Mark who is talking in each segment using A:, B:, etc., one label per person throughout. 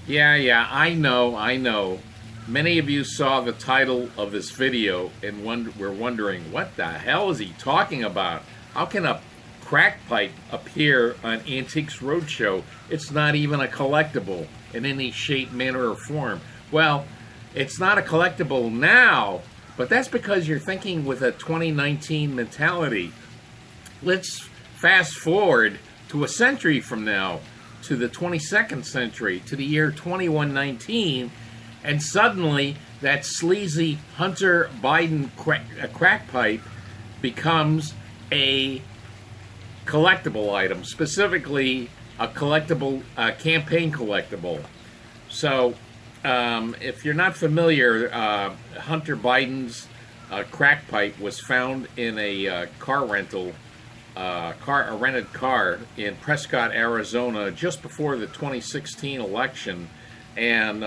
A: Yeah, I know. Many of you saw the title of this video and were wondering, what the hell is he talking about? How can a crack pipe appear on Antiques Roadshow? It's not even a collectible in any shape, manner, or form. Well, it's not a collectible now, but that's because you're thinking with a 2019 mentality. Let's fast forward to a century from now, to the 22nd century, to the year 2119, and suddenly that sleazy Hunter Biden crack pipe becomes a collectible item, specifically a collectible, campaign collectible. So, if you're not familiar, Hunter Biden's crack pipe was found in a a rented car in Prescott, Arizona, just before the 2016 election, and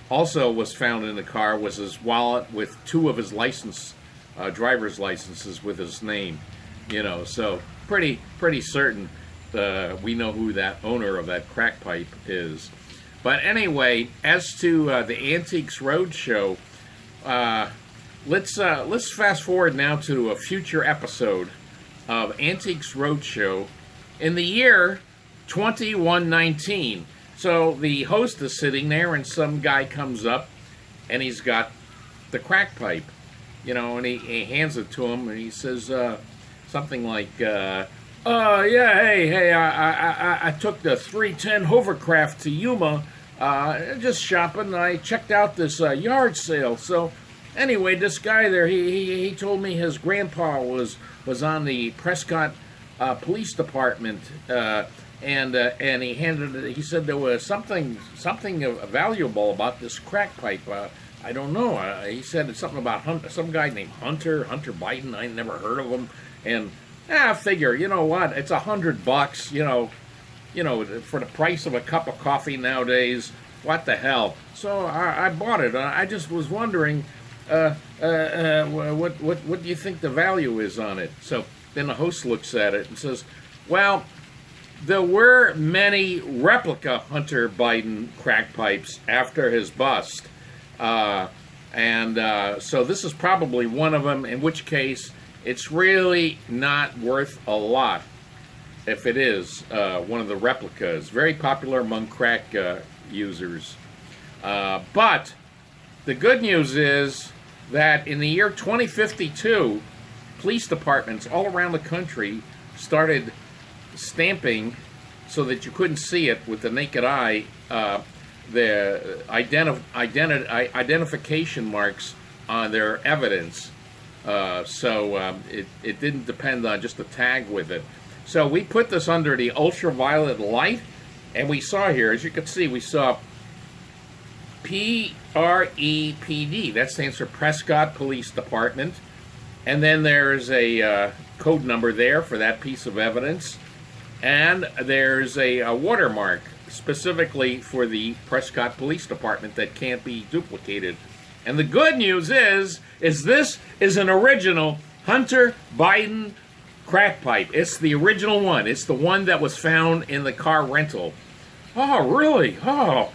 A: also was found in the car was his wallet with two of his driver's licenses with his name. So pretty certain we know who that owner of that crack pipe is. But anyway, as to the Antiques Roadshow, let's fast forward now to a future episode of Antiques Roadshow in the year 2119. So the host is sitting there, and some guy comes up, and he's got the crack pipe, and he hands it to him, and he says something like, yeah, hey, I took the 310 hovercraft to Yuma, just shopping. I checked out this yard sale. So anyway, this guy there, he told me his grandpa was on the Prescott Police Department, and he said there was something valuable about this crack pipe. I don't know. He said it's something about some guy named Hunter Biden. I never heard of him, and I figure, you know what? It's $100. For the price of a cup of coffee nowadays. What the hell? So I bought it. I just was wondering. What do you think the value is on it? So then the host looks at it and says, well, there were many replica Hunter Biden crack pipes after his bust. So this is probably one of them, in which case it's really not worth a lot if it is one of the replicas. Very popular among crack users. But the good news is that in the year 2052, police departments all around the country started stamping, so that you couldn't see it with the naked eye, the identification marks on their evidence. It didn't depend on just a tag with it. So we put this under the ultraviolet light, and we saw here, as you can see, we saw PREPD. That stands for Prescott Police Department. And then there's a code number there for that piece of evidence. And there's a watermark specifically for the Prescott Police Department that can't be duplicated. And the good news is this is an original Hunter Biden crack pipe. It's the original one. It's the one that was found in the car rental. Oh, really? Oh,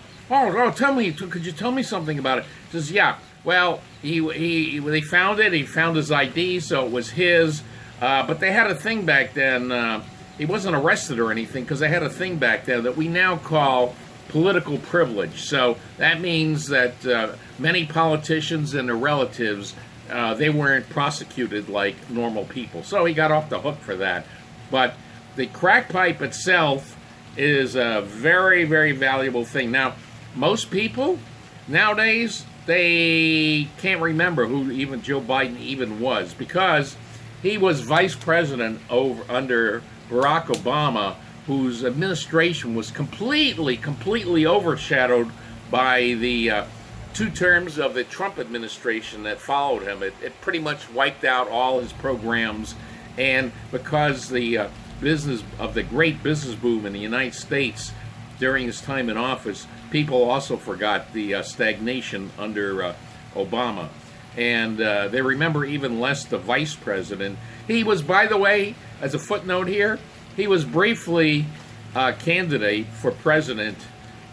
A: tell me, could you tell me something about it? He says, yeah, well, they found it, he found his ID, so it was his, but they had a thing back then, he wasn't arrested or anything, because they had a thing back then that we now call political privilege. So that means that many politicians and their relatives, they weren't prosecuted like normal people. So he got off the hook for that. But the crack pipe itself is a very, very valuable thing. Now, most people nowadays, they can't remember who even Joe Biden even was, because he was vice president under Barack Obama, whose administration was completely overshadowed by the 2 terms of the Trump administration that followed him. It pretty much wiped out all his programs, and because the great business boom in the United States during his time in office, people also forgot the stagnation under Obama. And they remember even less the vice president. He was, by the way, as a footnote here, he was briefly candidate for president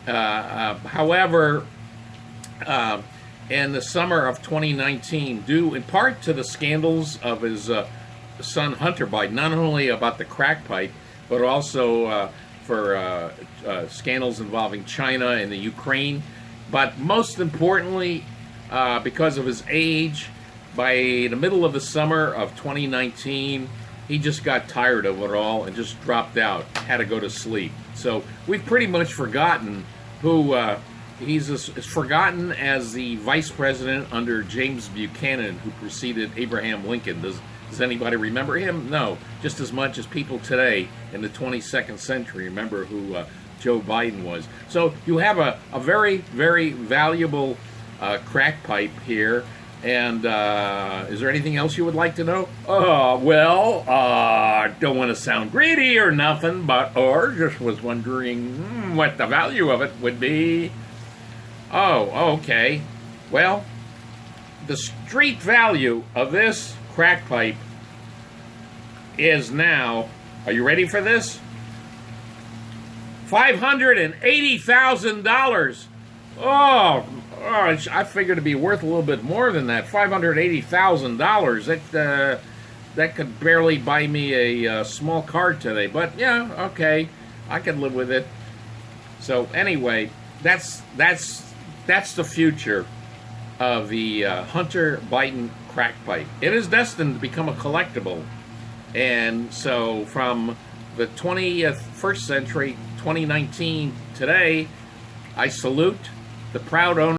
A: However, in the summer of 2019, due in part to the scandals of his son Hunter Biden, not only about the crack pipe, but also for scandals involving China and the Ukraine, but most importantly, because of his age, by the middle of the summer of 2019, he just got tired of it all and just dropped out, had to go to sleep. So we've pretty much forgotten who he's as forgotten as the vice president under James Buchanan, who preceded Abraham Lincoln. Does anybody remember him? No, just as much as people today in the 22nd century remember who Joe Biden was. So you have a very, very valuable crack pipe here. And is there anything else you would like to know? Don't want to sound greedy or nothing, or just was wondering what the value of it would be. Oh, okay. Well, the street value of this crack pipe is now, are you ready for this? $580,000. Oh, I figured it'd be worth a little bit more than that. $580,000. That could barely buy me a small car today. But yeah, okay, I could live with it. So anyway, that's the future of the Hunter Biden crack pipe. It is destined to become a collectible. And so from the 21st century, 2019, today, I salute the proud owner